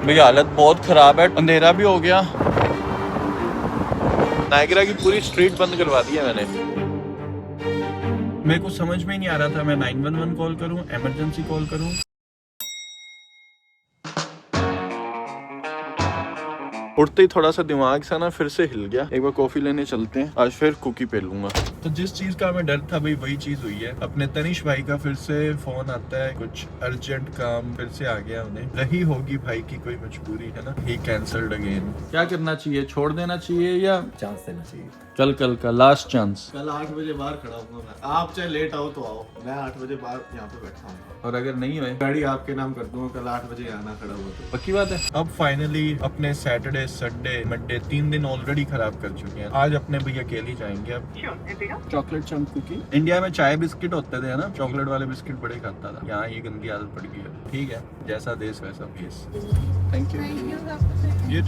मेरी हालत बहुत खराब है, अंधेरा भी हो गया। नायगरा की पूरी स्ट्रीट बंद करवा दी है मैंने। मेरे को समझ में ही नहीं आ रहा था मैं 911 कॉल करूं, इमरजेंसी कॉल करूं। उठते ही थोड़ा सा दिमाग सा ना फिर से हिल गया। एक बार कॉफी लेने चलते हैं, आज फिर कुकी पे लूंगा। तो जिस चीज का हमें डर था भाई वही चीज हुई है। अपने तनिष भाई का फिर से फोन आता है, कुछ अर्जेंट काम फिर से आ गया उन्हें। रही होगी भाई की कोई मजबूरी, है ना। ही कैंसल्ड अगेन। क्या करना चाहिए, छोड़ देना चाहिए या चांस देना चाहिए। कल का लास्ट चांस। कल 8 बजे बाहर खड़ा हूँ मैं, आप चाहे लेट आओ तो आओ, मैं 8 बजे बाहर यहाँ पे बैठा हूँ। और अगर नहीं हुए गाड़ी आपके नाम कर दूंगा, कल 8 बजे आना खड़ा हुआ तो। पक्की बात है। अब फाइनली अपने सैटरडे संडे मंडे 3 दिन ऑलरेडी खराब कर चुके हैं। आज अपने भैया अकेले जाएंगे। अब चॉकलेट चंक कुकी। इंडिया में चाय बिस्किट होते थे ना, चॉकलेट वाले बिस्किट बड़े खाता था। यहाँ ये गंदी आदत पड़ गई है। ठीक है, जैसा देश वैसा भेस। Thank you. ये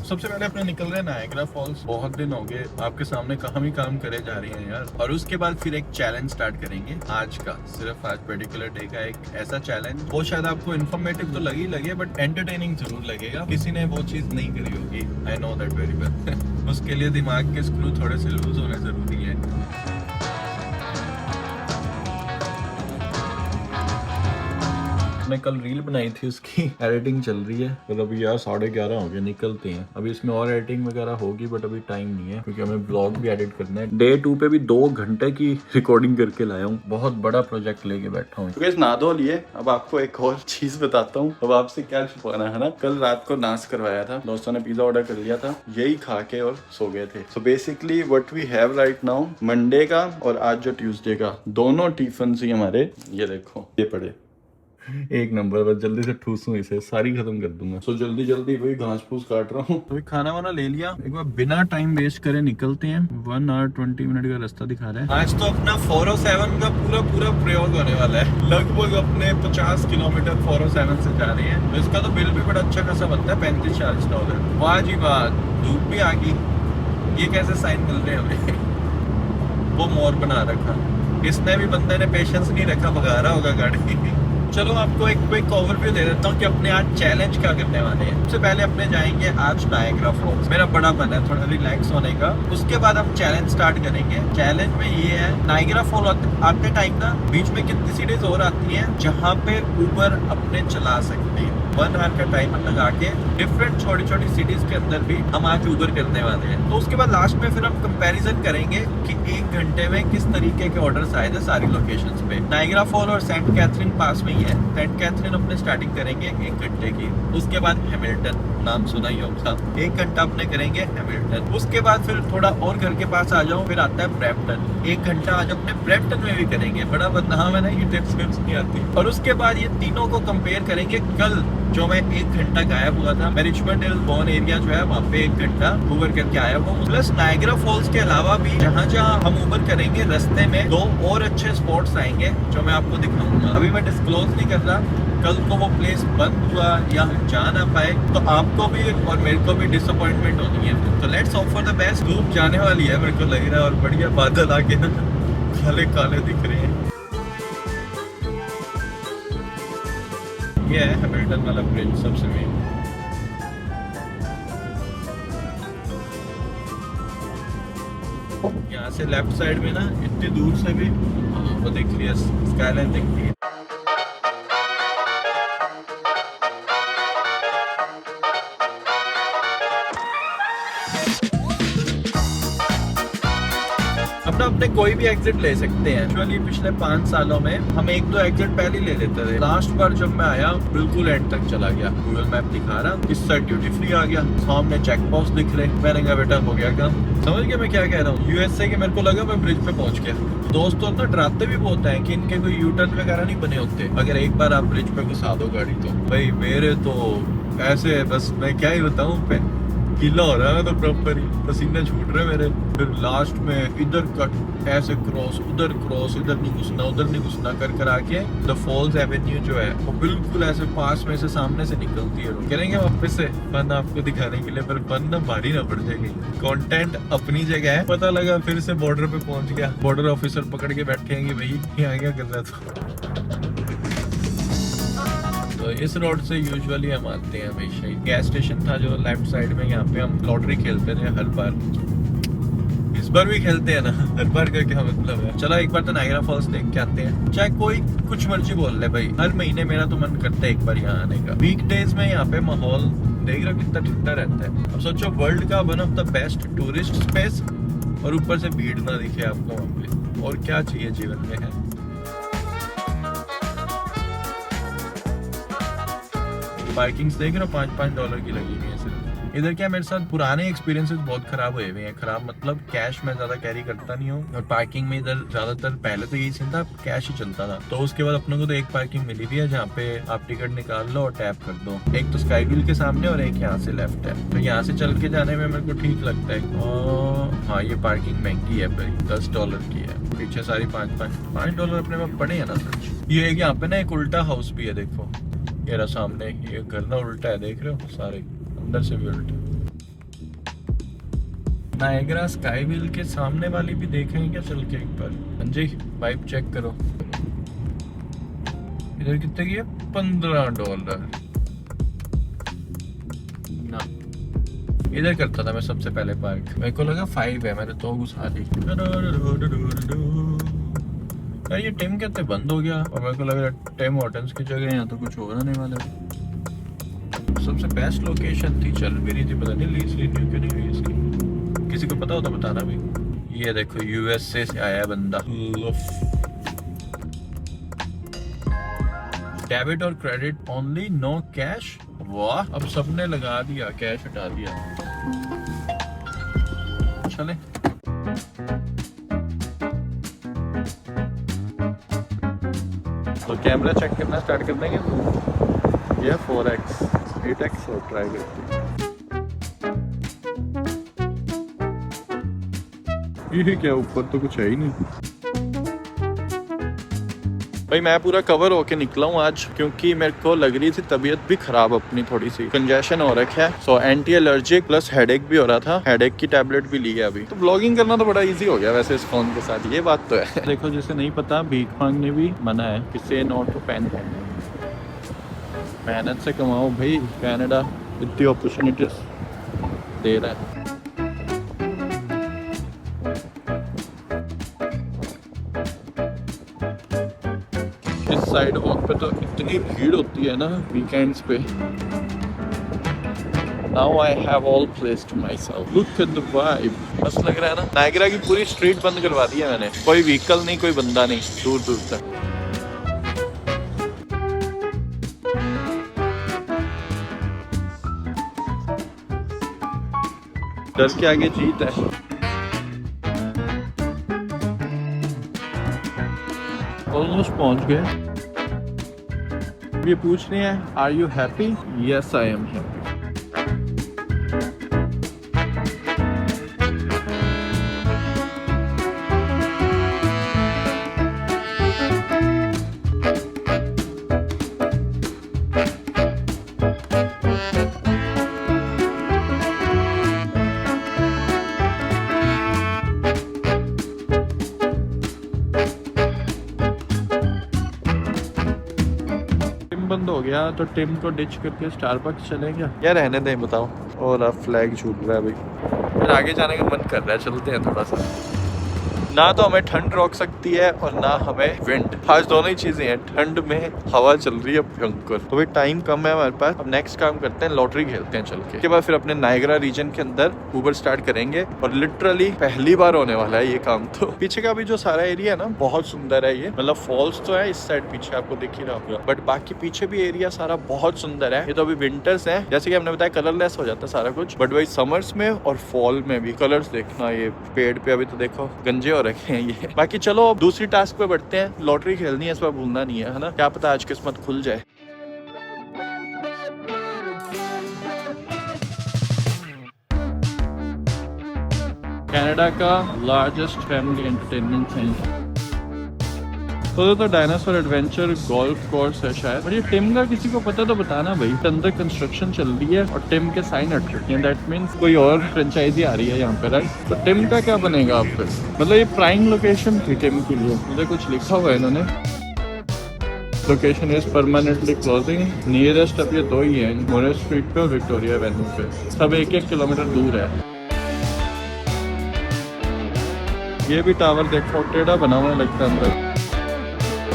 सबसे पहले अपने निकल रहे हैं नायग्रा फॉल्स। बहुत दिन हो गए आपके सामने काम ही काम करे जा रही हैं यार। और उसके बाद फिर एक चैलेंज स्टार्ट करेंगे आज का, सिर्फ आज पर्टिकुलर डे का एक ऐसा चैलेंज। वो शायद आपको इन्फॉर्मेटिव तो लगे बट एंटरटेनिंग जरूर लगेगा। किसी ने वो चीज नहीं करी होगी, I know that very well. उसके लिए दिमाग के स्क्रू थोड़े से लूज होने जरूरी है। मैं कल रील बनाई थी, उसकी एडिटिंग चल रही है। तो अभी यार 11:30 हो गए, निकलते हैं। अभी इसमें और एडिटिंग वगैरह होगी बट अभी टाइम नहीं है क्योंकि हमें ब्लॉग भी एडिट करना है। डे 2 पे भी 2 घंटे की रिकॉर्डिंग करके लाया हूँ। बहुत बड़ा प्रोजेक्ट लेके बैठा हूँ। तो नहा धो लिए। अब आपको एक और चीज बताता हूँ। अब आपसे क्या छुपाना है ना, कल रात को नाश करवाया था दोस्तों ने, पिज्जा ऑर्डर कर लिया था, यही खा के और सो गए थे। So basically what we have right now, Monday का और आज जो ट्यूसडे का, दोनों टिफिन ही हमारे ये देखो ये पड़े। एक नंबर। बस जल्दी से ठूसूं इसे, सारी खत्म कर दूंगा। सो जल्दी वही घास फूस काट रहा हूँ। तो खाना वाना ले लिया, एक बार बिना टाइम वेस्ट करे निकलते हैं। 1 आवर 20 मिनट का रास्ता दिखा रहा है। आज तो अपना 407 का पूरा प्रयोग होने वाला है। लगभग अपने 50 किलोमीटर 407 से जा रहे हैं। तो इसका तो बिल भी बड़ा अच्छा खासा बनता है, 35-40 डॉलर। वाह जी वाह, धूप भी आ गई। ये कैसे साइन मिल रहे हैं हमें। वो मोर बना रखा, इसने भी बंदे ने पेशेंस नहीं रखा, भगा रहा होगा गाड़ी। चलो आपको एक क्विक ओवरव्यू दे देता हूँ कि अपने आज चैलेंज क्या करने वाले हैं। सबसे पहले अपने जाएंगे आज नायग्रा फॉल्स। मेरा बड़ा मन है थोड़ा रिलैक्स होने का। उसके बाद हम चैलेंज स्टार्ट करेंगे। चैलेंज में ये है, नायग्रा फॉल आते टाइम ना बीच में कितनी सिटीज और आती हैं जहाँ पे ऊबर अपने चला सकते हैं। 1 आवर का टाइमर लगा के डिफरेंट छोटी सिटीज के अंदर भी हम आज ऊबर करने वाले हैं। तो उसके बाद लास्ट में फिर हम कंपैरिजन करेंगे कि 1 घंटे में किस तरीके के ऑर्डर्स आए थे सारी लोकेशंस पे। नायग्रा फॉल और सेंट कैथरीन पास में ही है। सेंट कैथरीन अपने स्टार्टिंग करेंगे 1 घंटे की। उसके बाद हैमिल्टन, नाम सुना ही होगा, 1 घंटा अपने करेंगे हैमिल्टन। उसके बाद फिर थोड़ा और घर के पास आ जाओ, फिर आता है ब्रैम्पटन। 1 घंटा आज अपने ब्रैम्पटन में भी करेंगे। बड़ा बदनाम है ना, ये टिप्स नहीं आती। और उसके बाद ये तीनों को कंपेयर करेंगे। कल जो मैं 1 घंटा गायब हुआ था, मैं रिचमंड हिल बॉर्न एरिया जो है वहाँ पे 1 घंटा ऊबर करके आया हूँ। प्लस नायग्रा फॉल्स के अलावा भी जहाँ हम ऊबर करेंगे, रास्ते में 2 और अच्छे स्पॉट्स आएंगे जो मैं आपको दिखाऊंगा। अभी मैं डिस्क्लोज नहीं कर रहा। कल को वो प्लेस बंद हुआ या हम जा ना पाए तो आपको भी और मेरे को भी डिसअपॉइंटमेंट होनी है। तो let's hope for the best. धूप जाने वाली है मेरे को लग रहा है, और बढ़िया बादल आके ना काले काले दिख रहे हैं। ये है हैमिल्टन वाला ब्रिज सबसे मेन। यहाँ से लेफ्ट साइड में ना इतनी दूर से भी वो दिख रही है, स्काईलाइन दिखती है। अपने कोई भी एग्जिट ले सकते हैं। एक्चुअली पिछले 5 सालों में हम 1-2 एग्जिट पहले ले लेते थे। लास्ट बार जब मैं आया बिल्कुल एंड तक चला गया। गूगल मैप दिखा रहा, इस साइड ड्यूटी फ्री आ गया, सामने चेक पोस्ट दिख रहे। मैंने कहा बेटा हो गया काम। समझ गया मैं क्या कह रहा हूँ। यूएसए के मेरे को लगा मैं ब्रिज पे पहुंच गया। दोस्तों ना डराते भी बहुत है कि इनके कोई यू टर्न वगैरह नहीं बने होते। अगर एक बार आप ब्रिज पे घुसा दो गाड़ी तो भाई मेरे तो ऐसे, बस मैं क्या ही बताऊँ, गीला हो रहा है तो प्रॉपर ही पसीने छूट रहे मेरे। फिर लास्ट में इधर कट, ऐसे क्रॉस, उधर क्रॉस, इधर नहीं घुसना उधर नहीं घुसना कर आके द फॉल्स एवेन्यू जो है वो बिल्कुल ऐसे पास में से सामने से निकलती है। करेंगे वापस से बंद आपको दिखाने के लिए, पर बंद ना भारी ना पड़ जाएगी। कंटेंट अपनी जगह है। पता लगा फिर से बॉर्डर पे पहुंच गया, बॉर्डर ऑफिसर पकड़ के बैठे हैं कि भाई यहाँ क्या कर रहा था। तो इस रोड से यूजुअली हम आते हैं हमेशा ही। गैस स्टेशन था जो लेफ्ट साइड में, यहाँ पे हम लॉटरी खेलते थे हर बार। इस बार भी खेलते हैं ना, हर बार का क्या मतलब है। चलो एक बार तो नायग्रा फॉल्स देख के आते हैं, चाहे कोई कुछ मर्जी बोल ले भाई। हर महीने मेरा तो मन करता है एक बार यहाँ आने का। वीकडेज में यहाँ पे माहौल देख रहा कितना ठंडा रहता है। अब सोचो वर्ल्ड का one of the best tourist space, और ऊपर से भीड़ ना दिखे आपको वहाँ पे, और क्या चाहिए जीवन में है। पार्किंग्स देख रहे हो $5 की लगी हुई है सिर्फ। इधर क्या मेरे साथ पुराने एक्सपीरियंसेस बहुत खराब हुए हुए हैं। खराब मतलब कैश में ज्यादा कैरी करता नहीं हूँ, और पार्किंग में इधर ज्यादातर पहले तो यही सीन था, कैश ही चलता था। तो उसके बाद अपनों को तो एक पार्किंग मिली हुई है जहाँ पे आप टिकट निकाल लो और टैप कर दो। एक तो स्काई व्हील के सामने और एक यहाँ से लेफ्ट है, तो यहाँ से चल के जाने में मेरे को ठीक लगता है। और हाँ, ये पार्किंग महंगी है भाई, $10 की है। पीछे सारी $5 अपने में पड़े हैं ना सच। ये यहाँ पे ना एक उल्टा हाउस भी है, देखो ये रहा सामने। ये घर ना उल्टा है, देख रहे हो, सारे अंदर से भी उल्टा। नायग्रा स्काई व्हील के सामने वाली भी देखेंगे क्या चल के एक बार? हाँ जी, वाइब चेक करो। इधर कितने की है? $15 ना। इधर करता था मैं सबसे पहले पार्क, मेरे को लगा 5 है, मैंने तो घुसा दी। यार ये टिम कहते बंद हो गया, और मेरे को लग रहा है टिम हॉर्टन्स की जगह यहाँ तो कुछ होने वाला है। सबसे बेस्ट लोकेशन थी, चल भी रही थी, पता नहीं लीज रिन्यू क्यों नहीं हुई इसकी। किसी को पता होता बताना भी। ये देखो यूएसए से आया बंदा। डेबिट और क्रेडिट ओनली, नो कैश। वाह, अब सबने लगा दिया, कैश हटा दिया। चले तो कैमरा चेक करना स्टार्ट कर देंगे। ये 4x 8x और ट्राई करते हैं। ये क्या, ऊपर तो कुछ है ही नहीं भाई। मैं पूरा कवर होके निकला हूँ आज, क्योंकि मेरे को लग रही थी तबीयत भी खराब अपनी, थोड़ी सी कंजेशन हो रखा है। So anti allergic plus headache भी हो रहा था, हेडेक की टैबलेट भी ली है अभी। तो ब्लॉगिंग करना तो बड़ा इजी हो गया वैसे इस फोन के साथ, ये बात तो है। देखो जिसे नहीं पता, भीख मांगने भी मना है, किसे नॉट टू पेन। मेहनत से कमाओ भाई, कनाडा इतनी अपॉर्चुनिटीज दे रहा है। इस साइड वॉक पे तो इतनी भीड़ होती है ना वीकेंड्स पे। Now I have all place to myself. Look at the vibe. बस लग रहा है ना, नायग्रा की पूरी स्ट्रीट बंद करवा दी है मैंने। कोई व्हीकल नहीं, कोई बंदा नहीं, दूर दूर तक। डर के आगे जीत है। ऑलमोस्ट पहुंच गए। ये पूछ रहे हैं, are you happy? Yes I am happy. बंद हो गया तो टिम को डिच करके स्टारबक्स चलेंगे या रहने दें, बताओ। और अब फ्लैग छूट रहा है भाई, फिर आगे जाने का मन कर रहा है, चलते हैं थोड़ा सा। ना तो हमें ठंड रोक सकती है और ना हमें विंड, आज दोनों ही चीजें हैं। ठंड में हवा चल रही है भयंकर। तो भाई टाइम कम है हमारे पास, अब नेक्स्ट काम करते हैं, लॉटरी खेलते हैं चल के। उसके बाद फिर अपने नायग्रा रीजन के अंदर ऊबर स्टार्ट करेंगे, और लिटरली पहली बार होने वाला है ये काम। तो पीछे का भी जो सारा एरिया है ना, बहुत सुंदर है ये। मतलब फॉल्स तो है इस साइड पीछे, आपको दिख ही रहा होगा, बट बाकी पीछे भी एरिया सारा बहुत सुंदर है। ये तो अभी विंटर्स है, जैसे कि हमने बताया कलरलेस हो जाता है सारा कुछ, बट वही समर्स में और फॉल में भी कलर्स देखना। ये पेड़ पे अभी तो देखो गंजे हो रखे हैं ये। बाकी चलो अब दूसरी टास्क पे बढ़ते हैं, लॉटरी खेलनी है, इस बार भूलना नहीं है ना, क्या पता आज किस्मत खुल जाए। कनाडा का लार्जेस्ट फैमिली एंटरटेनमेंट सेंटर तो डायनासोर एडवेंचर गोल्फ कोर्स है शायद। और ये टिम का किसी को पता तो बताना भाई, अंदर कंस्ट्रक्शन चल रही है और टिम के साइन हट चुके हैं, दैट मींस कोई और फ्रेंचाइजी आ रही है यहाँ पे, राइट। तो टिम का क्या बनेगा आप फिर? मतलब ये प्राइम लोकेशन थी टिम के लिए, मुझे कुछ लिखा हुआ है इन्होंने। Location is permanently closing. Nearest अब ये 2 ही हैं, मोरे स्ट्रीट पे और विक्टोरिया एवेन्यू पे, सब 1-1 किलोमीटर दूर है। ये भी टावर देखो टेढ़ा बना हुआ लगता है अंदर।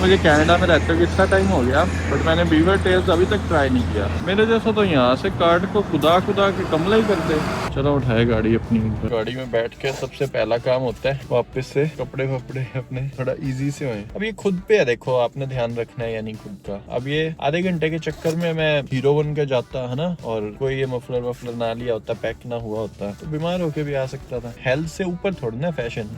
मुझे कनाडा में रहते हुए कितना टाइम हो गया, बट मैंने बीवर टेल्स अभी तक ट्राई नहीं किया। मेरे जैसा तो यहाँ से कार्ड को खुदा के कमला ही करते। चलो उठाए गाड़ी अपनी। गाड़ी में बैठ के सबसे पहला काम होता है वापस से कपड़े वपड़े अपने थोड़ा इजी से होए। अब ये खुद पे है, देखो आपने ध्यान रखना है या नहीं खुद का। अब ये आधे घंटे के चक्कर में मैं हीरो बन के जाता है ना, और कोई ये मफलर वफलर ना लिया होता, पैक ना हुआ होता, तो बीमार होके भी आ सकता था। हेल्थ से ऊपर थोड़ी ना फैशन।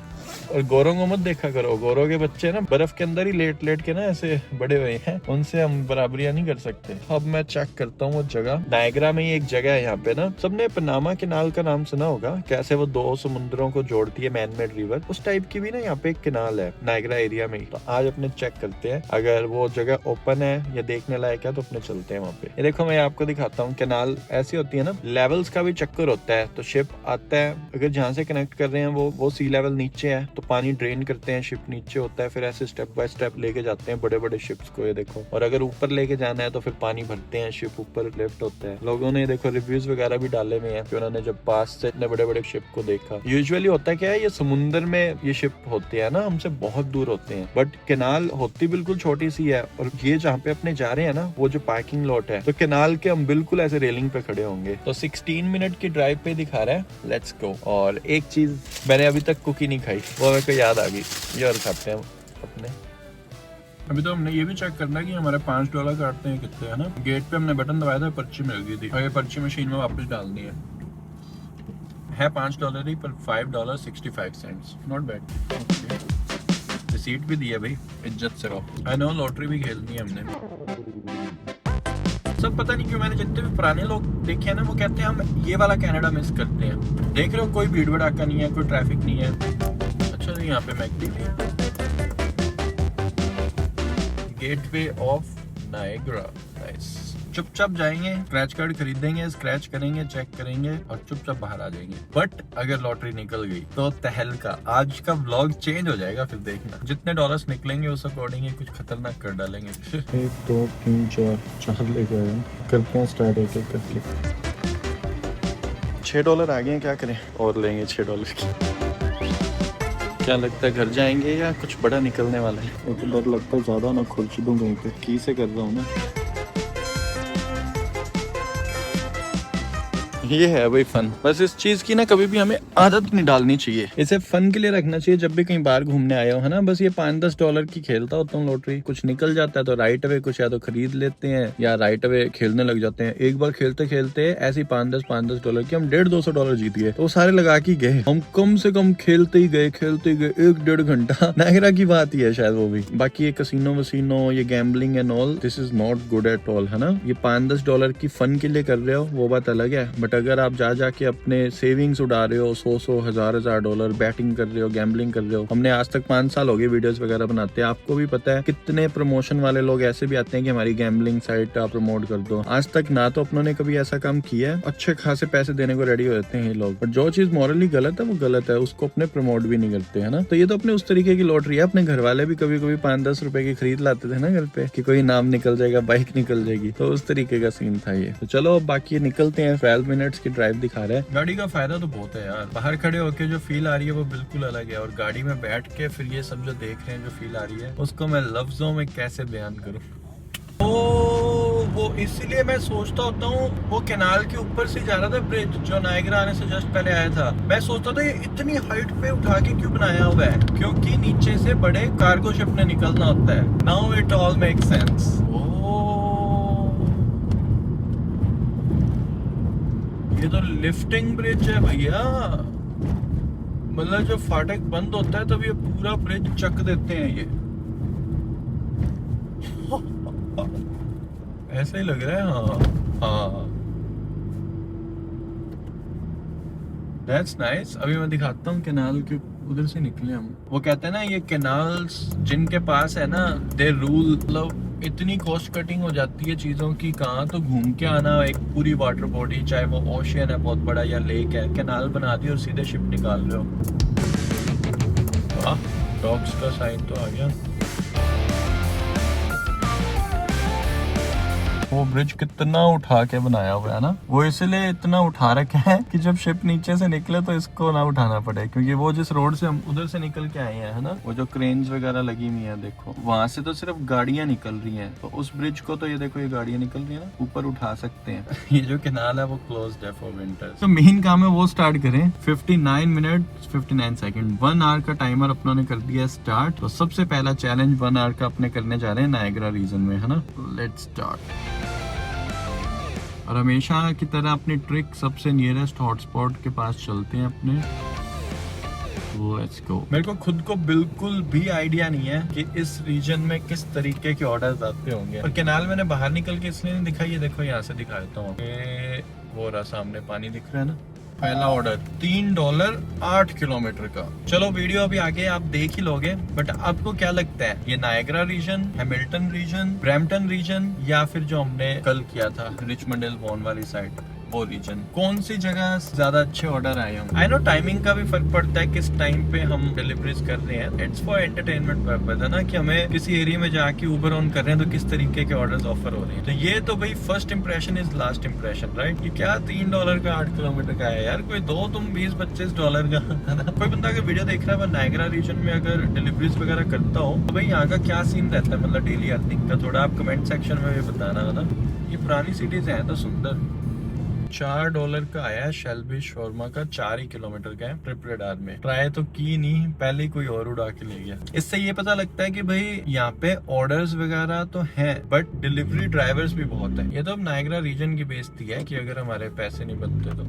और गोरों को मत देखा करो, गोरों के बच्चे ना बर्फ के अंदर ही लेट के ना ऐसे बड़े हुए हैं, उनसे हम बराबरियां नहीं कर सकते। अब मैं चेक करता हूँ वो जगह। नायग्रा में ही एक जगह है यहाँ पे ना, सबने पनामा कैनाल का नाम सुना होगा, कैसे वो 2 समुद्रों को जोड़ती है मैन मेड रिवर, उस टाइप की भी ना यहाँ पे एक कैनाल है नायग्रा एरिया में ही। तो आज अपने चेक करते हैं, अगर वो जगह ओपन है या देखने लायक है तो अपने चलते हैं वहाँ पे। ये देखो मैं आपको दिखाता हूँ, कैनाल ऐसी होती है ना, लेवल्स का भी चक्कर होता है। तो शिप आता है, अगर जहाँ से कनेक्ट कर रहे हैं वो सी लेवल नीचे है, तो पानी ड्रेन करते हैं, शिप नीचे होता है, फिर ऐसे स्टेप बाय स्टेप लेके जाते हैं बड़े बड़े शिप्स को। ये देखो, और अगर ऊपर लेके जाना है तो फिर पानी भरते हैं, शिप ऊपर लिफ्ट होता है। लोगों ने देखो रिव्यूज वगैरह भी डाले हुए हैं कि उन्होंने जब पास से इतने बड़े बड़े शिप को देखा। यूजुअली होता क्या है, ये समुद्र में ये शिप होते हैं ना, हमसे बहुत दूर होते हैं, बट कैनाल होती बिल्कुल छोटी सी है। और ये जहाँ पे अपने जा रहे हैं ना, वो जो पार्किंग लॉट है, तो कैनाल के हम बिल्कुल ऐसे रेलिंग पे खड़े होंगे। तो 16 मिनट की ड्राइव पे दिखा रहा है, लेट्स गो। और एक चीज मैंने अभी तक कुकी नहीं खाई, वो मेरे को याद आ गई, ये और खाते हैं अपने। अभी तो हमने ये भी चेक करना कि हमारे $5 काटते हैं कितने, है ना। गेट पे हमने बटन दबाया था, पर्ची मिल गई थी, और ये पर्ची मशीन में वापस डालनी है $5 ही, पर $5.65। Not bad. रिसीट भी दी है भाई, इज्जत से रहो। आई नो लॉटरी भी खेलनी है हमने। सब पता नहीं क्यों, मैंने जितने भी पुराने लोग देखे हैं ना, वो कहते हैं हम ये वाला कनाडा मिस करते हैं। देख रहे हो, कोई भीड़ भड़ाका नहीं है, कोई ट्रैफिक नहीं है। अच्छा जी, यहाँ पे मैकडी भी है। Gateway of Niagara, nice. चुपचाप जाएंगे, स्क्रैच कार्ड खरीदेंगे, स्क्रैच करेंगे, चेक करेंगे और चुपचाप बाहर आ जाएंगे। बट अगर लॉटरी निकल गई तो तहलका, आज का व्लॉग चेंज हो जाएगा। फिर देखना जितने डॉलर्स निकलेंगे उस अकॉर्डिंग कुछ खतरनाक कर डालेंगे। 1 2 3 4 लेके आए, करते हैं स्टार्ट एक एक करके। $6 आ गए हैं, क्या करें, और लेंगे $6 की। क्या लगता है घर जाएंगे या कुछ बड़ा निकलने वाला है? एक डर लगता है ज्यादा ना खुर्च दूं कहीं पे, की से कर रहा हूँ ना। ये है भाई फन। बस इस चीज की ना कभी भी हमें आदत नहीं डालनी चाहिए, इसे फन के लिए रखना चाहिए। जब भी कहीं बाहर घूमने आए हो, है ना, बस ये $5-10 की खेलता होता हूँ लॉटरी। कुछ निकल जाता है तो राइट अवे कुछ या तो खरीद लेते हैं या राइट अवे खेलने लग जाते हैं। एक बार खेलते खेलते ऐसी $5-10 की हम $150-200 जीत गए, तो सारे लगा के गए। हम कम से कम खेलते ही गए 1-1.5 घंटा। नायग्रा की बात ही है शायद वो भी। बाकी ये कसिनो वसीनो, ये gambling and all, this is not good at all, है ना। ये $5-10 की फन के लिए कर रहे हो वो बात अलग है, बट अगर आप जा के अपने सेविंग्स उड़ा रहे हो, 100 $1000 बैटिंग कर रहे हो, गैम्बलिंग कर रहे हो। हमने आज तक 5 साल हो गए वीडियोस वगैरह बनाते हैं, आपको भी पता है कितने प्रमोशन वाले लोग ऐसे भी आते हैं कि हमारी गैम्बलिंग साइट आप प्रमोट कर दो। आज तक ना तो अपनों ने कभी ऐसा काम किया है, अच्छे खासे पैसे देने को रेडी हो जाते हैं ये लोग, बट जो चीज मॉरली गलत है वो गलत है, उसको अपने प्रमोट भी नहीं करते, है ना। तो ये तो अपने उस तरीके की लॉटरी है। अपने घर वाले भी कभी कभी $5-10 की खरीद लाते थे ना घर पे, कि कोई नाम निकल जाएगा, बाइक निकल जाएगी, तो उस तरीके का सीन था ये। तो चलो बाकी निकलते हैं। 12 मिनट्स की ड्राइव दिखा रहा है। गाड़ी का फायदा तो बहुत है यार, बाहर खड़े होके जो फील आ रही है वो बिल्कुल अलग है, और गाड़ी में बैठ के फिर ये सब जो देख रहे हैं जो फील आ रही है, उसको मैं लफ्जों में कैसे बयान करूं। वो इसलिए मैं सोचता होता हूँ, वो कैनाल के ऊपर से जा रहा था ब्रिज, जो नायग्रा आने से जस्ट पहले आया था। मैं सोचता था ये इतनी हाइट पे उठा के क्यों बनाया हुआ है, क्योंकि नीचे से बड़े कार्गो शिप ने निकलना होता है। Now it all make sense. ये तो लिफ्टिंग ब्रिज है भैया, मतलब जब फाटक बंद होता है तब ये पूरा ब्रिज चक देते हैं। ये ऐसा ही लग रहा है। हाँ दैट्स नाइस। अभी मैं दिखाता हूँ कैनाल के उधर से निकले हम। वो कहते हैं ना, ये कैनाल्स जिनके पास है ना, दे रूल। मतलब इतनी कॉस्ट कटिंग हो जाती है चीज़ों की, कहाँ तो घूम के आना एक पूरी वाटर बॉडी, चाहे वो ओशियन है बहुत बड़ा या लेक है, कैनाल बना दी और सीधे शिप निकाल रहे हो। वाह, डॉग्स का साइन तो आ गया। वो ब्रिज कितना उठा के बनाया हुआ है ना, वो इसलिए इतना उठा रखा है कि जब शिप नीचे से निकले तो इसको ना उठाना पड़े, क्योंकि वो जिस रोड से हम उधर से निकल के आए हैं है ना, वो जो क्रेन्स वगैरह लगी हुई है देखो, वहां से तो सिर्फ गाड़ियां निकल रही हैं, तो उस ब्रिज को तो ये देखो ये गाड़ियां निकल रही है ना, ऊपर उठा सकते हैं। ये जो कैनाल है वो क्लोज्ड है फॉर विंटर। तो मेन काम है वो स्टार्ट करें। 59 मिनट 59 सेकंड, 1 आवर का टाइमर अपनों ने कर दिया स्टार्ट। तो सबसे पहला चैलेंज 1 आवर का अपने करने जा रहे हैं नायग्रा रीजन में, है ना। Let's start. और हमेशा की तरह अपनी ट्रिक सबसे नियरेस्ट हॉटस्पॉट के पास चलते हैं अपने। Let's go. मेरे को खुद को बिल्कुल भी आइडिया नहीं है कि इस रीजन में किस तरीके के ऑर्डर्स आते होंगे, और कैनाल मैंने बाहर निकल के इसलिए नहीं दिखाई, ये देखो यहाँ से दिखा देता हूँ। वो रहा सामने पानी दिख रहा है ना। पहला ऑर्डर $3 8 किलोमीटर का। चलो वीडियो अभी आगे आप देख ही लोगे, बट आपको क्या लगता है ये Niagara region, Hamilton region, Brampton region, या फिर जो हमने कल किया था रिचमंड एल्बोर्न वाली साइड वो रीजन, कौन सी जगह ज्यादा अच्छे ऑर्डर आए होंगे? आई नो टाइमिंग का भी फर्क पड़ता है, किस टाइम पे हम डिलीवरीज कर रहे हैं। इट्स फॉर एंटरटेनमेंट पर्पस है ना, कि हमें किसी एरिया में जाके ऊबर ऑन कर रहे हैं तो किस तरीके के ऑर्डर्स ऑफर हो रहे हैं। तो ये तो भाई first impression is last impression, right. ये क्या $3 का 8 किलोमीटर का है यार, कोई दो तुम $20-25 का है ना। कोई बंदा अगर वीडियो देख रहा है नायग्रा रीजन में अगर डिलीवरीज वगैरह करता हो तो भाई यहाँ का क्या सीन रहता है, मतलब डेली अर्निंग का, थोड़ा आप कमेंट सेक्शन में भी बताना है ना। ये पुरानी सिटीज है तो सुंदर। $4 का आया है शेल्बी शॉर्मा का, 4 ही किलोमीटर का है ट्रिप रेडार में। ट्राई तो की नहीं, पहले ही कोई और उड़ा के ले गया। इससे ये पता लगता है कि भाई यहाँ पे ऑर्डर्स वगैरह तो हैं, बट डिलीवरी ड्राइवर्स भी बहुत हैं। ये तो अब नायग्रा रीजन की बेइज्जती है कि अगर हमारे पैसे नहीं बनते तो।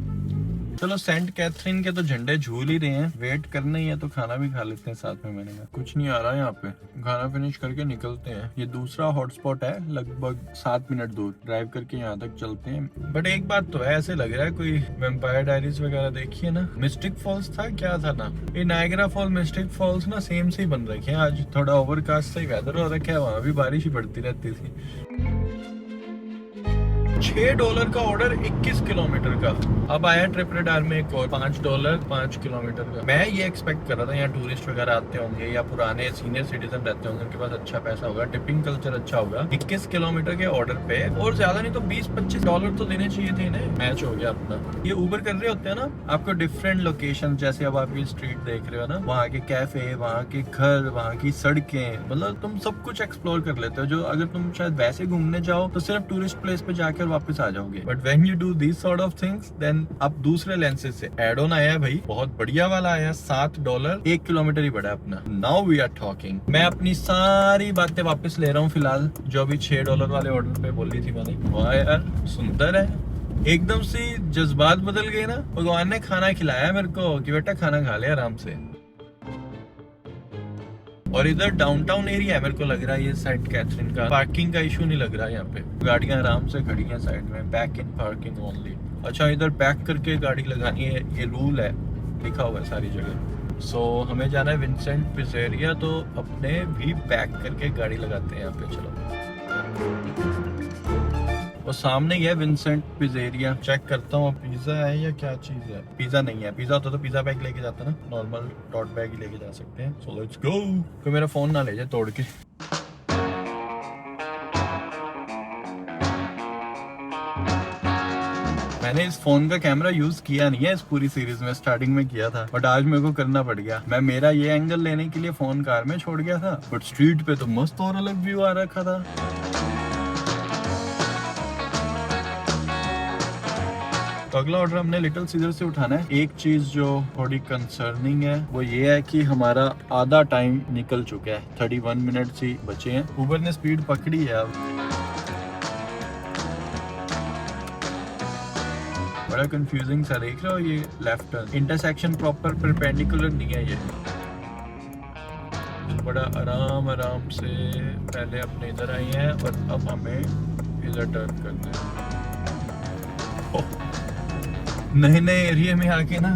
चलो सेंट कैथरीन के तो झंडे झूल ही रहे हैं, वेट करना ही है तो खाना भी खा लेते हैं साथ में। मैंने कहा कुछ नहीं आ रहा है यहाँ पे, खाना फिनिश करके निकलते हैं। ये दूसरा हॉटस्पॉट है, लगभग 7 मिनट दूर ड्राइव करके यहाँ तक चलते हैं। बट एक बात तो है, ऐसे लग रहा है कोई वैम्पायर डायरीज वगैरह देखिए ना, मिस्टिक फॉल्स था क्या था ना, ये नायग्रा फॉल मिस्टिक फॉल्स ना सेम से ही बन रखे हैं। आज थोड़ा ओवरकास्ट से वेदर हो रखा है, वहां भी बारिश ही पड़ती रहती थी। $6 का ऑर्डर 21 किलोमीटर का। अब आया ट्रिप रेडार में एक और $5 5 किलोमीटर का। मैं ये एक्सपेक्ट कर रहा था यहाँ टूरिस्ट वगैरह आते होंगे या पुराने सीनियर सिटीजन रहते होंगे, उनके पास अच्छा पैसा होगा, टिपिंग कल्चर अच्छा होगा। 21 किलोमीटर के ऑर्डर पे और ज्यादा नहीं तो $20-25 तो देने चाहिए थे इन्हें। मैच हो गया अपना। ये ऊबर कर रहे होते हैं ना आपको डिफरेंट लोकेशन, जैसे अब आप ये स्ट्रीट देख रहे हो ना, वहाँ के कैफे, वहाँ के घर, वहाँ की सड़कें, मतलब तुम सब कुछ एक्सप्लोर कर लेते हो, जो अगर तुम शायद वैसे घूमने जाओ तो सिर्फ टूरिस्ट प्लेस पे जाकर वापस आ जाओगे। But when you do this sort of things then अब दूसरे लेंसेज से एड ऑन आया है भाई, बहुत बढ़िया वाला आया, $7 1 किलोमीटर ही बड़ा अपना। Now we are talking. मैं अपनी सारी बातें वापस ले रहा हूँ फिलहाल, जो अभी $6 वाले ऑर्डर पे बोली थी मैंने। वाह यार सुंदर है, एकदम से जज्बात बदल गए ना। भगवान ने खाना खिलाया मेरे को कि बेटा खाना खा ले आराम से। और इधर डाउनटाउन एरिया है, मेरे को लग रहा है ये सेंट कैथरीन का। पार्किंग का इशू नहीं लग रहा है यहाँ पे, गाड़ियां आराम से खड़ी हैं साइड में, बैक इन पार्किंग ओनली। अच्छा इधर बैक करके गाड़ी लगानी है, ये रूल है, लिखा हुआ है सारी जगह। सो हमें जाना है विंसेंट पिज़ेरिया, तो अपने भी बैक करके गाड़ी लगाते हैं यहाँ पे। चलो और सामने ही है विंसेंट पिज़ेरिया। चेक करता हूँ पिज्जा है या क्या चीज है। पिज्जा नहीं है, पिज्जा होता तो पिज्जा बैग लेके जाता ना, नॉर्मल टॉट बैग ही लेके जा सकते हैं। So let's go. कोई मेरा फोन ना ले जाए तोड़ के। मैंने इस फोन का कैमरा यूज किया नहीं है इस पूरी सीरीज में, स्टार्टिंग में किया था बट आज मेरे को करना पड़ गया। मैं मेरा ये एंगल लेने के लिए फोन कार में छोड़ गया था, बट स्ट्रीट पे तो मस्त और अलग व्यू आ रखा था। तो अगला ऑर्डर हमने लिटिल सीजर से उठाना है। एक चीज जो थोड़ी कंसर्निंग है वो ये है कि हमारा आधा टाइम निकल चुका है, 31 मिनट ही बचे हैं। उबर ने स्पीड पकड़ी है अब। बड़ा कंफ्यूजिंग सा देख रहे हो, ये left turn intersection proper perpendicular नहीं है ये। बड़ा आराम आराम से पहले अपने इधर आई हैं और अब हमें इधर टर्न करना है। नए नए एरिया में आके ना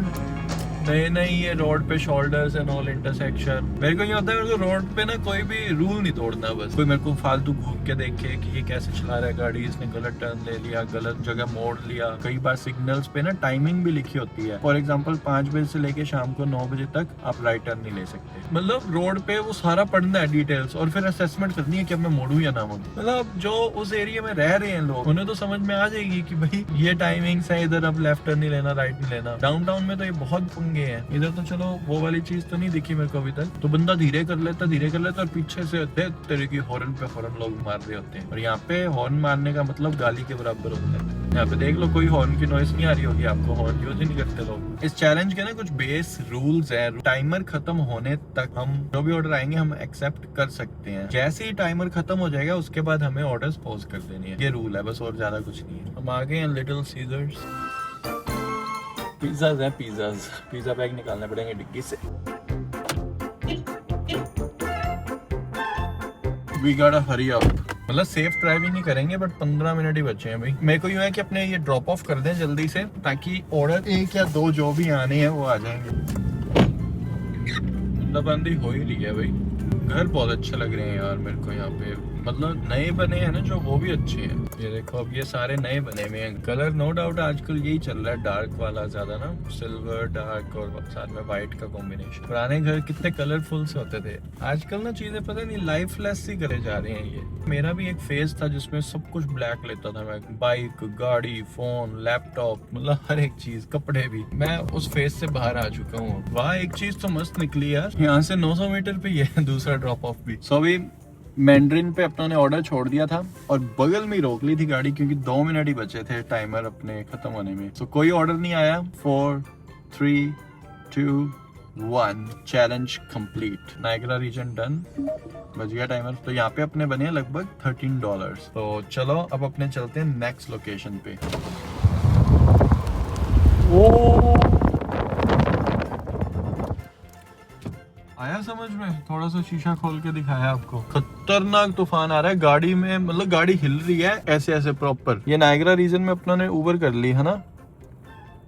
नए नए ये रोड पे शोल्डर्स एंड ऑल इंटरसेक्शन। मेरे को ये होता है मेरे को रोड पे ना कोई भी रूल नहीं तोड़ना, बस कोई मेरे को फालतू घूम के देखे कि ये कैसे चला रहा है गाड़ी, इसने गलत टर्न ले लिया, गलत जगह मोड़ लिया। कई बार सिग्नल्स पे ना टाइमिंग भी लिखी होती है, फॉर एग्जाम्पल 5 बजे से लेके शाम को 9 बजे तक आप राइट टर्न नहीं ले सकते। मतलब रोड पे वो सारा पढ़ना है डिटेल्स, और फिर असेसमेंट करनी है कि अब मैं मोड़ू या ना मोड़ू। मतलब जो उस एरिया में रह रहे हैं लोग, उन्हें तो समझ में आ जाएगी कि भाई ये टाइमिंग्स है, इधर अब लेफ्ट टर्न नहीं लेना, राइट नहीं लेना। डाउनटाउन में तो ये बहुत पंगे हैं, इधर तो चलो वो वाली चीज तो नहीं दिखी मेरे को अभी तक। तो बंदा धीरे कर लेता और पीछे से तेरे की हॉर्न पे हॉर्न लोग मार रहे होते हैं, और यहाँ पे हॉर्न मारने का मतलब गाली के बराबर होता है। यहाँ पे देख लो कोई हॉर्न की नॉइस नहीं आ रही होगी आपको, हॉर्न यूज ही नहीं करते लोग। इस चैलेंज के ना कुछ बेस रूल्स है। टाइमर खत्म होने तक हम जो भी ऑर्डर आएंगे हम एक्सेप्ट कर सकते हैं। जैसे ही टाइमर खत्म हो जाएगा उसके बाद हमें ऑर्डर्स पॉज कर देनी है। ये रूल है बस, और ज्यादा कुछ नहीं है। हम आ गए हैं लिटिल सीजर्स। पिज्जाज है, पिज्जा बैग निकालने पड़ेंगे डिग्गी से। We gotta hurry up। मतलब सेफ ड्राइविंग ही करेंगे, बट 15 मिनट ही बचे हैं भाई। मेरे को यूँ है कि अपने ये ड्रॉप ऑफ कर दें जल्दी से, ताकि ऑर्डर 1 या 2 जो भी आने हैं वो आ जाएंगे। बंदी हो ही रही है भाई। घर बहुत अच्छे लग रहे हैं यार मेरे को यहाँ पे, मतलब नए बने हैं ना जो, वो भी अच्छे हैं। ये देखो अब ये सारे नए बने हुए हैं। कलर नो डाउट आजकल यही चल रहा है, डार्क वाला ज्यादा ना, सिल्वर डार्क और साथ में व्हाइट का कॉम्बिनेशन। पुराने घर कितने कलरफुल से होते थे, आजकल ना चीजें पता नहीं लाइफलेस ही करे जा रहे हैं ये। मेरा भी एक फेज था जिसमें सब कुछ ब्लैक लेता था मैं, बाइक, गाड़ी, फोन, लैपटॉप, मतलब हर एक चीज, कपड़े भी। मैं उस फेज से बाहर आ चुका हूँ। वाह एक चीज तो मस्त निकली यार, यहाँ से 900 मीटर पे ये दूसरा ड्रॉप ऑफ भी। सो अभी मैंड्रिन पे अपना ने ऑर्डर छोड़ दिया था और बगल में रोक ली थी गाड़ी, क्योंकि 2 मिनट ही बचे थे टाइमर अपने खत्म होने में। सो कोई ऑर्डर नहीं आया। 4, 3, 2, 1 challenge complete. Niagara region done, बच गया टाइमर। तो यहाँ पे अपने बने लगभग $13। तो चलो अब अपने चलते हैं नेक्स्ट लोकेशन पे। आया समझ में, थोड़ा सा शीशा खोल के दिखाया आपको। खतरनाक तूफान आ रहा है गाड़ी में, मतलब गाड़ी हिल रही है ऐसे ऐसे प्रॉपर। ये नायग्रा रीजन में अपना ने उबर कर ली है ना,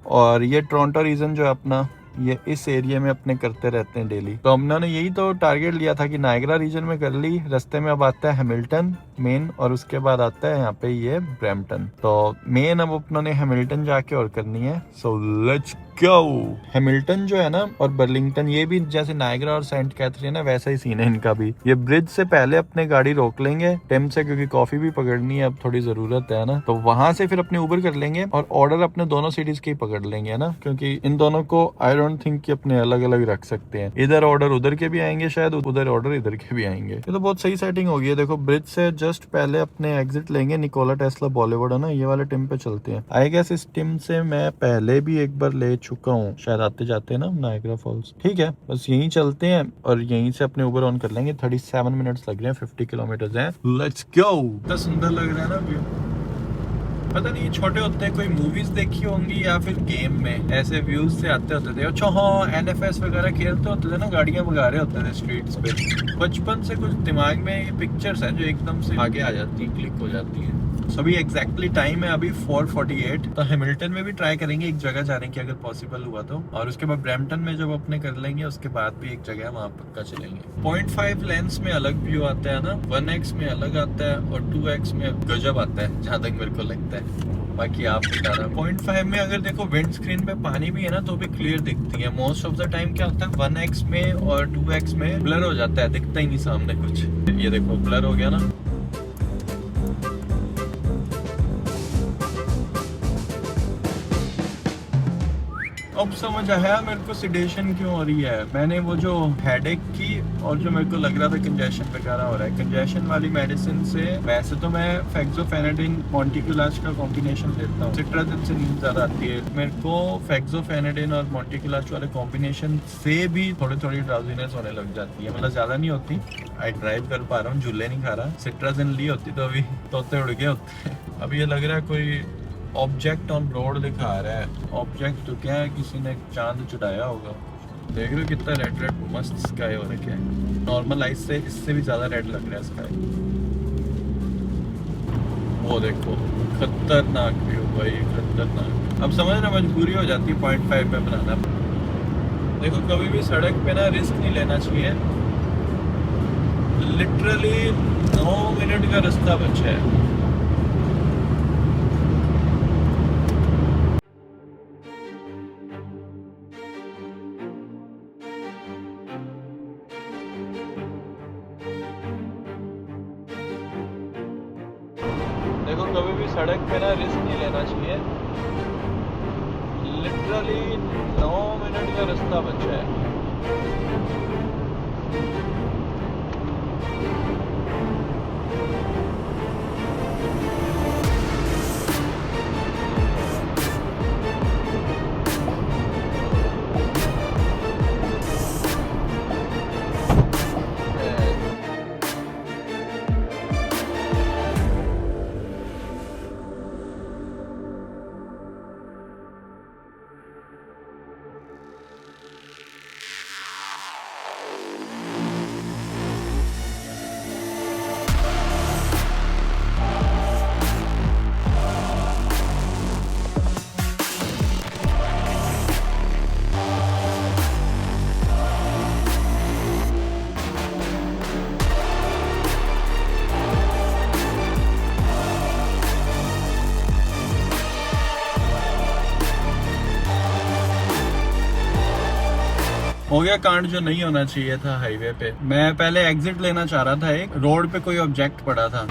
और ये टोरंटो रीजन जो है अपना, ये इस एरिया में अपने करते रहते हैं डेली। तो हमने यही तो टारगेट लिया था कि नायग्रा रीजन में कर ली। रास्ते में अब आता है हैमिल्टन मेन, और उसके बाद आता है यहाँ पे ये ब्रैम्पटन। तो मेन अब अपनों ने हैमिल्टन जाके और करनी है। So let's go. हैमिल्टन जो है ना और बर्लिंगटन, ये भी जैसे नायग्रा और सेंट कैथरीन है वैसा ही सीन है इनका भी। ये ब्रिज से पहले अपने गाड़ी रोक लेंगे टेम से, क्योंकि कॉफी भी पकड़नी है अब, थोड़ी जरूरत है ना। तो वहां से फिर अपने उबर कर लेंगे और ऑर्डर अपने दोनों सिटीज के ही पकड़ लेंगे ना, क्योंकि इन दोनों को आई डोंट थिंक कि अपने अलग अलग रख सकते हैं। इधर ऑर्डर उधर के भी आएंगे शायद, उधर ऑर्डर इधर के भी आएंगे। ये तो बहुत सही सेटिंग होगी है। देखो ब्रिज से जस्ट पहले अपने एग्जिट लेंगे, निकोला टेस्ला बॉलीवुड है ना, ये वाले टिम पे चलते हैं। आई गेस इस टिम से मैं पहले भी एक बार ले चुका हूँ शायद, आते जाते ना नायग्रा फॉल्स। ठीक है बस यहीं चलते हैं और यहीं से अपने उबर ऑन कर लेंगे। 37 मिनट्स लग रहे हैं, 50 किलोमीटर है। Let's go. इतना सुंदर लग रहा है ना व्यू। पता नहीं छोटे होते कोई मूवीज देखी होंगी या फिर गेम में ऐसे व्यूज से आते होते थे। अच्छा हाँ, NFS वगैरह खेलते होते थे ना, गाड़ियां भगा रहे होते थे स्ट्रीट्स पे। बचपन से कुछ दिमाग में ये पिक्चर्स है जो एकदम से आगे आ जाती है, क्लिक हो जाती है। सभी एग्जैक्टली टाइम है अभी 4:48। तो हैमिल्टन में भी ट्राई करेंगे एक जगह जाने की अगर पॉसिबल हुआ तो, और उसके बाद ब्रैम्पटन में जब अपने कर लेंगे उसके बाद भी एक जगह वहाँ पक्का चलेंगे। 0.5 लेंस में अलग व्यू आता है ना, 1x में अलग आता है और 2x में गजब आता है जहाँ तक मेरे को लगता है। बाकी आप बता रहा। 0.5 में अगर देखो विंड स्क्रीन पे पानी भी है ना तो भी क्लियर दिखती है। मोस्ट ऑफ द टाइम क्या होता है 1x में और 2x में ब्लर हो जाता है, दिखता ही नहीं सामने कुछ। ये देखो ब्लर हो गया ना। अब समझ आया मेरे को सिडेशन क्यों हो रही है। मैंने वो जो हेडेक की और जो मेरे को लग रहा था कंजेशन वगैरह हो रहा है, कंजेशन वाली मेडिसिन से। वैसे तो मैं फेक्सोफेनेडिन मोंटिकुलाच का कॉम्बिनेशन लेता हूँ, सिट्राजिन से नींद ज्यादा आती है मेरे को। फेक्सोफेनेडिन और मोंटिकुलाच वाले कॉम्बिनेशन से भी थोड़ी थोड़ी ड्राउजीनेस होने लग जाती है, मतलब ज्यादा नहीं होती। आई ड्राइव कर पा रहा हूँ, झूले नहीं खा रहा। सिट्राजिन ली होती तो अभी तोते उड़ गए होते। अब ये लग रहा है कोई ऑब्जेक्ट ऑन रोड दिखा रहा है। ऑब्जेक्ट तो क्या है, किसी ने चांद चढ़ाया होगा। देख रहे हो कितना रेड रेड मस्त स्काई हो रखा है। नॉर्मल आइस से इससे भी ज्यादा रेड लग रहा है स्काई। वो देखो खतरनाक व्यू भाई, खतरनाक। अब समझ रहे मजबूरी हो जाती है 0.5 पे बनाना। देखो कभी भी सड़क पे ना रिस्क नहीं लेना चाहिए। लिटरली 9 मिनट का रास्ता बचा है। देखो कभी भी सड़क पे ना रिस्क नहीं लेना चाहिए। लिटरली 9 मिनट का रास्ता बचा है। हो गया कांड जो नहीं होना चाहिए था हाईवे पे। मैं पहले एग्जिट लेना चाह रहा था, एक रोड पे कोई ऑब्जेक्ट पड़ा था।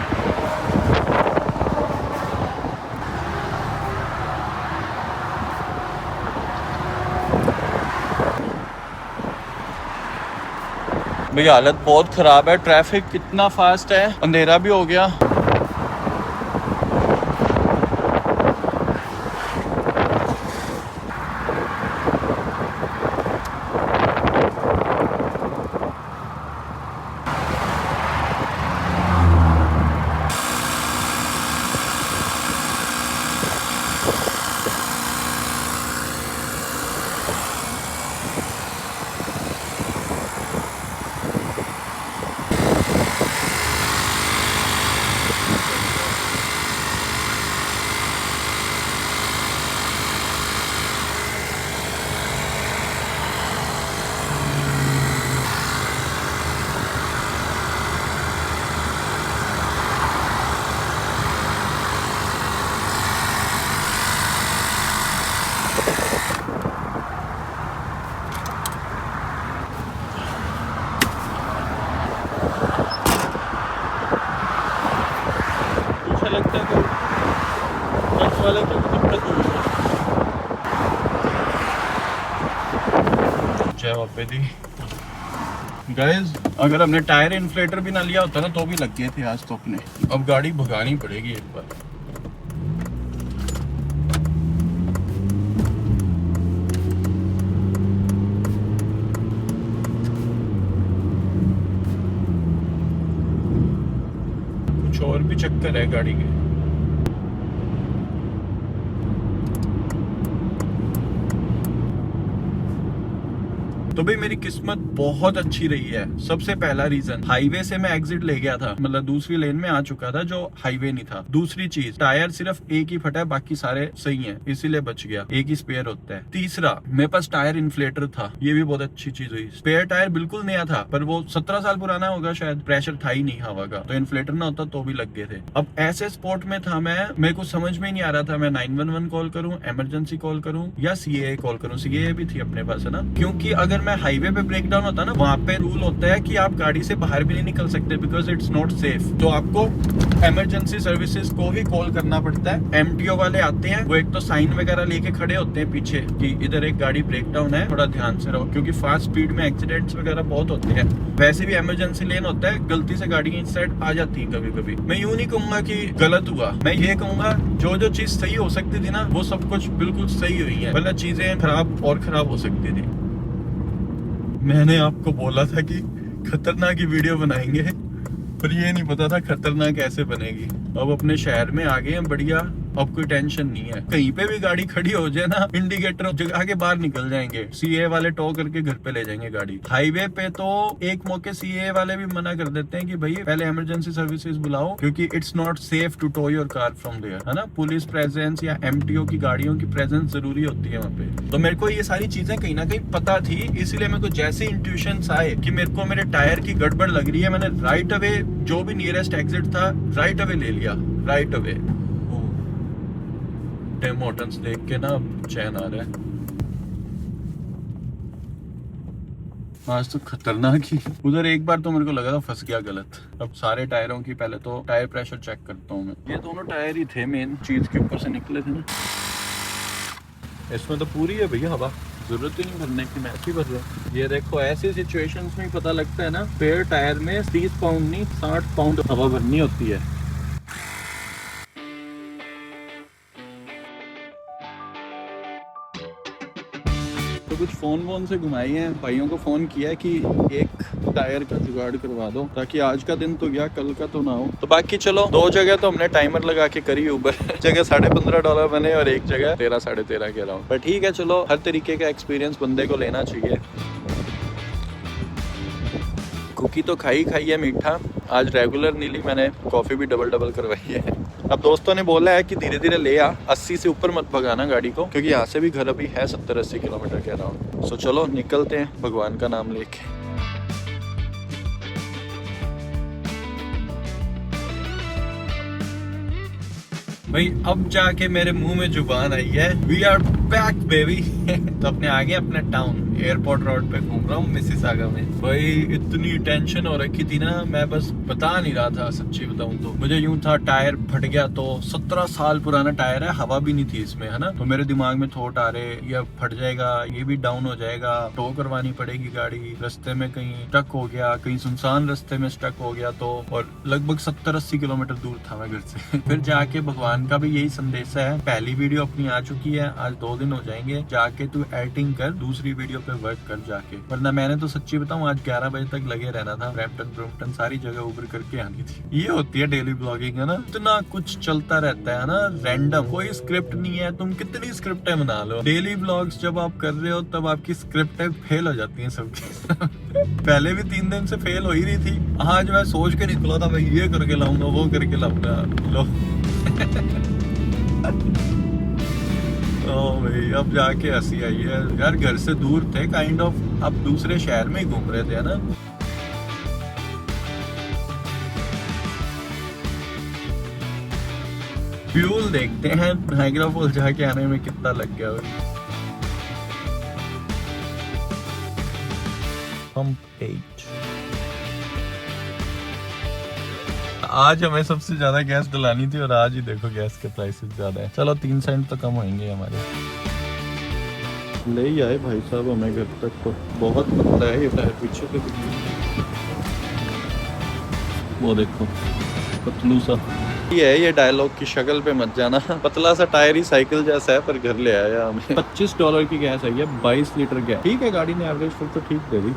भाई हालत बहुत खराब है, ट्रैफिक कितना फास्ट है, अंधेरा भी हो गया। लगता है बस वाले को दिक्कत हुई है। जय बापे दी। गाइस अगर हमने टायर इन्फ्लेटर भी ना लिया होता ना तो भी लग गए थे आज तो अपने। अब गाड़ी भगानी पड़ेगी एक बार। कुछ और भी चक्कर है गाड़ी के। तो भाई मेरी किस्मत बहुत अच्छी रही है। सबसे पहला रीजन, हाईवे से मैं एग्जिट ले गया था, मतलब दूसरी लेन में आ चुका था जो हाईवे नहीं था। दूसरी चीज, टायर सिर्फ एक ही फटा है, बाकी सारे सही हैं, इसीलिए बच गया, एक ही स्पेयर होता है। तीसरा, मेरे पास टायर इन्फ्लेटर था, ये भी बहुत अच्छी चीज हुई। स्पेयर टायर बिल्कुल नया था पर वो 17 साल पुराना होगा शायद, प्रेशर था ही नहीं हवा का, तो इन्फ्लेटर ना होता तो भी लग गए थे। अब ऐसे स्पॉट में था मैं, मेरे को समझ में नहीं आ रहा था मैं 911 कॉल करूं, इमरजेंसी कॉल करूं या CAA कॉल करूं। CAA भी थी अपने पास है ना, क्योंकि अगर मैं हाईवे पे ब्रेक डाउन होता ना, वहाँ पे रूल होता है कि आप गाड़ी से बाहर भी नहीं निकल सकते बिकॉज इट्स नॉट सेफ। तो आपको इमरजेंसी सर्विसेज को ही कॉल करना पड़ता है। MTO वाले आते हैं, वो एक तो साइन वगैरह लेके खड़े होते हैं पीछे कि इधर एक गाड़ी ब्रेक डाउन है, थोड़ा ध्यान से रहो, क्योंकि फास्ट स्पीड में एक्सीडेंट्स वगैरह बहुत होते हैं। वैसे भी इमरजेंसी लेन होता है, गलती से गाड़ी इस साइड आ जाती है कभी कभी। मैं यूं नहीं कहूंगा कि गलत हुआ, मैं ये कहूंगा जो जो चीज सही हो सकती थी ना वो सब कुछ बिल्कुल सही हुई है, वरना चीजें खराब और खराब हो सकती थी। मैंने आपको बोला था कि खतरनाक की वीडियो बनाएंगे, पर ये नहीं पता था खतरनाक कैसे बनेगी। अब अपने शहर में आ गए हैं बढ़िया, अब कोई टेंशन नहीं है। कहीं पे भी गाड़ी खड़ी हो जाए ना, इंडिकेटर जगा के बाहर निकल जाएंगे, सीए वाले टो करके घर पे ले जाएंगे गाड़ी। हाईवे पे तो एक मौके सीए वाले भी मना कर देते हैं कि भाई पहले इमरजेंसी सर्विसेज बुलाओ, क्योंकि it's not safe to tow your car from there, है ना। पुलिस प्रेजेंस या एमटीओ की गाड़ियों की प्रेजेंस जरूरी होती है वहाँ पे। तो मेरे को ये सारी चीजें कहीं ना कहीं पता थी, इसीलिए मेरे को जैसे इंट्यूशंस आए कि मेरे को मेरे टायर की गड़बड़ लग रही है, मैंने राइट अवे जो भी नियरेस्ट एग्जिट था राइट अवे ले लिया, राइट अवे। टिम हॉर्टन्स देख के ना चैन आ रहा है। आज तो खतरनाक ही। उधर एक बार तो मेरे को लगा था फंस गया गलत। अब सारे टायरों की पहले तो टायर प्रेशर चेक करता हूँ मैं। ये दोनों टायर ही थे मेन चीज के ऊपर से निकले थे ना। इसमें तो पूरी है भैया हवा, जरूरत ही नहीं भरने की, मैच ही भर रहा है। ये देखो ऐसी सिचुएशंस में पता लगता है ना, स्पेयर टायर में 30 पाउंड नहीं 60 पाउंड हवा भरनी होती है। तो कुछ फोन से घुमाई हैं, भाइयों को फोन किया है कि एक टायर का जुगाड़ करवा दो, ताकि आज का दिन तो गया, कल का तो ना हो। तो बाकी चलो 2 जगह तो हमने टाइमर लगा के करी ऊबर जगह $15.5 बने और एक जगह 13 साढ़े 13 के अराउंड। पर ठीक है चलो, हर तरीके का एक्सपीरियंस बंदे को लेना चाहिए। कुकी तो खाई है मीठा, आज रेगुलर नीली मैंने कॉफी भी डबल करवाई है। अब दोस्तों ने बोला है कि धीरे धीरे ले आ, 80 से ऊपर मत भगाना गाड़ी को, क्योंकि यहाँ से भी घर अभी है 70-80 किलोमीटर के अराउंड। सो चलो निकलते हैं भगवान का नाम लेके। भाई अब जाके मेरे मुंह में जुबान आई है, वी आर बैक बेबी। तो अपने आगे अपने टाउन एयरपोर्ट रोड पे घूम रहा हूँ मिसिसागा में। भाई इतनी टेंशन हो रखी थी ना, मैं बस बता नहीं रहा था, सच्ची बताऊं तो मुझे यूं था टायर फट गया तो 17 साल पुराना टायर है, हवा भी नहीं थी इसमें, है ना। तो मेरे दिमाग में थॉट आ रहे, ये फट जाएगा, ये भी डाउन हो जाएगा, टो करवानी पड़ेगी गाड़ी, रास्ते में कहीं स्टक हो गया, कहीं सुनसान रास्ते में स्टक हो गया तो। और लगभग 70-80 किलोमीटर दूर था मैं घर से। फिर जाके भगवान का भी यही संदेश है, पहली वीडियो अपनी आ चुकी है, आज 2 दिन हो जाएंगे, जाके तू एडिटिंग कर, दूसरी वीडियो पे वर्क कर जाके। वरना मैंने तो सच्ची बताऊं आज 11 बजे तक लगे रहना था, ब्रैम्पटन सारी जगह उबर करके आनी थी। ये होती है डेली ब्लॉगिंग, है ना। इतना कुछ चलता रहता है ना, रैंडम, कोई स्क्रिप्ट नहीं है। तुम कितनी स्क्रिप्टें बना लो, डेली ब्लॉग्स जब आप कर रहे हो तब आपकी स्क्रिप्टें फेल हो जाती है सबकी। पहले भी 3 दिन से फेल हो ही रही थी। आज मैं सोच के निकला था, मैं ये करके लाऊंगा, वो करके लाऊंगा। लो भाई अब जाके हंसी आई है यार। घर से दूर थे काइंड ऑफ, अब दूसरे शहर में ही घूम रहे थे, है ना। फ्यूल देखते हैं नाइग्रा फॉल जाके आने में कितना लग गया। पंप 8। आज हमें सबसे ज्यादा गैस डलानी थी और आज ही देखो गैस के प्राइसेस ज्यादा है। चलो 3 सेंट तो कम होंगे हमारे। ले ही आए भाई साहब हमें घर तक, तो बहुत पतला है ये टायर पीछे से। वो देखो पतलू सा। ये है, ये डायलॉग की शक्ल पे मत जाना। पतला सा टायर ही साइकिल जैसा है, पर घर ले आया हमें। $25 की गैस आई है, 22 लीटर गैस। ठीक है, गाड़ी ने एवरेज फिर तो ठीक दे दी।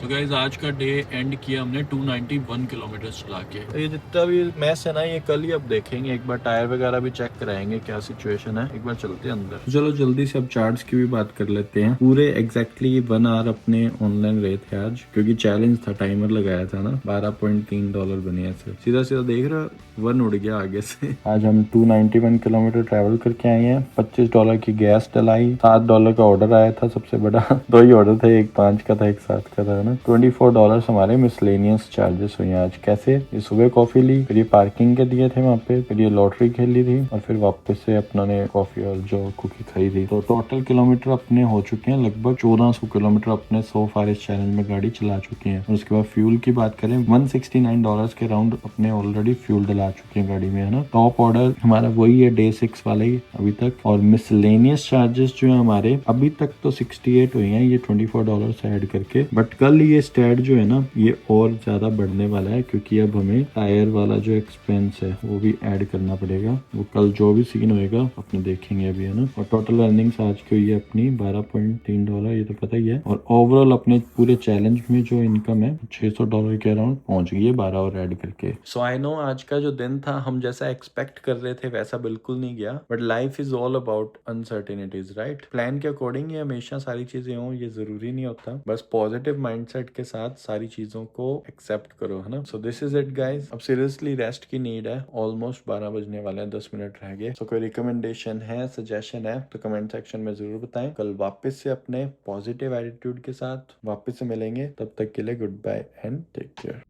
तो गाइस आज का डे एंड किया हमने 291 किलोमीटर चला के। ये जितना भी मैस है ना, ये कल ही अब देखेंगे, एक बार टायर वगैरह भी चेक कराएंगे क्या सिचुएशन है। एक बार चलते हैं अंदर। तो चलो जल्दी से अब चार्ज की भी बात कर लेते हैं। पूरे एग्जैक्टली 1 आवर अपने ऑनलाइन रहे थे आज, क्योंकि चैलेंज था, टाइमर लगाया था ना। $12.3 बने ऐसे। सीधा सीधा देख रहा 1 उड़ गया आगे से। आज हम 291 किलोमीटर ट्रेवल करके आए हैं। $25 की गैस डलाई, $7 का ऑर्डर आया था सबसे बड़ा। 2 ही ऑर्डर थे, एक 5 का था एक 7 का था ना। $24 हमारे मिसलेनियस चार्जेस हुए आज। कैसे? ये सुबह कॉफी ली, फिर ये पार्किंग के दिए थे वहाँ पे, फिर ये लॉटरी खेली थी और फिर वापस से अपना ने कॉफी और जो कुकी खाई थी। तो टोटल किलोमीटर अपने हो चुके हैं लगभग 1400 किलोमीटर अपने सो फार इस चैलेंज में गाड़ी चला चुके हैं। और उसके बाद फ्यूल की बात करें, $169 के राउंड अपने ऑलरेडी फ्यूल डला चुके हैं गाड़ी में, है ना। टॉप ऑर्डर हमारा वही है डे 6 वाला ही अभी तक। और मिसलेनियस चार्जेस जो है हमारे अभी तक तो 68 हुए हैं, ये $24 से ऐड करके। बट कल बेसिकली ये स्टैट जो है ना ये और ज़्यादा बढ़ने वाला है, क्योंकि अब हमें टायर वाला जो एक्सपेंस है वो भी ऐड करना पड़ेगा। वो कल जो भी सीन होएगा अपने देखेंगे अभी, है ना। और टोटल अर्निंग्स आज की हुई है अपनी $12.3, ये तो पता ही है। और ओवरऑल अपने पूरे चैलेंज में जो इनकम है $600 के अराउंड पहुंच गई है 12 और ऐड करके। सो आई नो आज का जो दिन था हम जैसा एक्सपेक्ट कर रहे थे वैसा बिल्कुल नहीं गया, but life is all about uncertainties, right. Plan के अकॉर्डिंग ही हमेशा सारी चीजें हों ये जरूरी नहीं होता, बस पॉजिटिव माइंडसेट के साथ सारी चीजों को एक्सेप्ट करो, है ना। So this is it guys. अब सीरियसली रेस्ट की नीड है। ऑलमोस्ट 12 बजने वाले हैं, 10 मिनट रह गए। सो कोई रिकमेंडेशन है, सजेशन है तो कमेंट सेक्शन में जरूर बताएं। कल वापस से अपने पॉजिटिव एटीट्यूड के साथ वापस से मिलेंगे, तब तक के लिए good bye and take care.